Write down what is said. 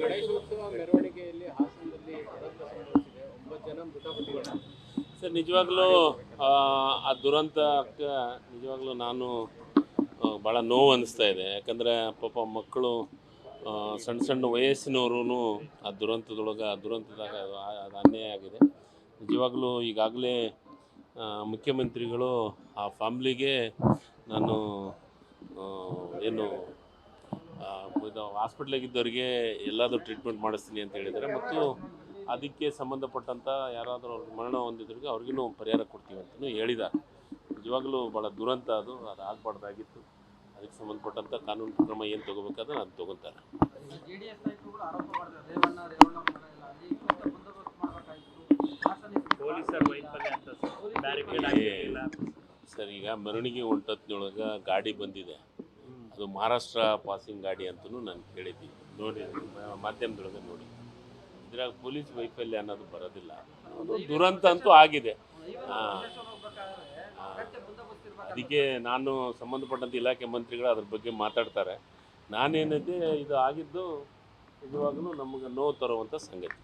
ಗಣೇಶೋತ್ಸವ ಮೆರವಣಿಗೆಯಲ್ಲಿ ಹಾಸನದಲ್ಲಿ ದುರಂತ ಸಂಭವಿಸಿದೆ. 9 ಜನ ಮೃತಪಟ್ಟಿದ್ದಾರೆ. ಸರ್ ನಿಜವಾಗ್ಲೂ ಆ ದುರಂತಕ್ಕೆ ನಿಜವಾಗ್ಲೂ ನಾನು ಭಾಳ ನೋವು ಅನ್ನಿಸ್ತಾ ಇದೆ. ಯಾಕಂದರೆ ಪಾಪ ಮಕ್ಕಳು ಸಣ್ಣ ಸಣ್ಣ ವಯಸ್ಸಿನವರು ಆ ದುರಂತದಾಗ ಅದು ಅನ್ಯಾಯ ಆಗಿದೆ. ನಿಜವಾಗ್ಲೂ ಈಗಾಗಲೇ ಮುಖ್ಯಮಂತ್ರಿಗಳು ಆ ಫ್ಯಾಮ್ಲಿಗೆ ನಾನು ಏನು ಇದು ಹಾಸ್ಪಿಟ್ಲಾಗಿದ್ದವರಿಗೆ ಎಲ್ಲಾದರೂ ಟ್ರೀಟ್ಮೆಂಟ್ ಮಾಡಿಸ್ತೀನಿ ಅಂತ ಹೇಳಿದ್ದಾರೆ. ಮತ್ತು ಅದಕ್ಕೆ ಸಂಬಂಧಪಟ್ಟಂಥ ಯಾರಾದರೂ ಅವ್ರಿಗೆ ಮರಣ ಹೊಂದಿದ್ರಿಗೆ ಅವ್ರಿಗೂ ಪರಿಹಾರ ಕೊಡ್ತೀವಿ ಅಂತಲೂ ಹೇಳಿದ್ದಾರೆ. ನಿಜವಾಗ್ಲೂ ಭಾಳ ದುರಂತ ಅದು ಆಗಬಾರ್ದಾಗಿತ್ತು. ಅದಕ್ಕೆ ಸಂಬಂಧಪಟ್ಟಂಥ ಕಾನೂನು ಕ್ರಮ ಏನು ತೊಗೋಬೇಕಾದ್ರೆ ಅದು ತೊಗೊತಾರೆ. ಸರ್ ಈಗ ಮೆರವಣಿಗೆ ಹೊಂಟತ್ನೊಳಗೆ ಗಾಡಿ ಬಂದಿದೆ, ಅದು ಮಹಾರಾಷ್ಟ್ರ ಪಾಸಿಂಗ್ ಗಾಡಿ ಅಂತಲೂ ನಾನು ಕೇಳಿದ್ದೀನಿ, ನೋಡಿ ಮಾಧ್ಯಮದೊಳಗೆ ನೋಡಿ. ಇದ್ರಾಗ ಪೊಲೀಸ್ ವೈಫಲ್ಯ ಅನ್ನೋದು ಬರೋದಿಲ್ಲ, ಅದು ದುರಂತ ಅಂತೂ ಆಗಿದೆ. ಅದಕ್ಕೆ ನಾನು ಸಂಬಂಧಪಟ್ಟಂಥ ಇಲಾಖೆ ಮಂತ್ರಿಗಳು ಅದ್ರ ಬಗ್ಗೆ ಮಾತಾಡ್ತಾರೆ. ನಾನೇನಿದೆ ಇದು ಆಗಿದ್ದು ನಿಜವಾಗ್ಲೂ ನಮಗೆ ನೋವು ತರುವಂಥ ಸಂಗತಿ.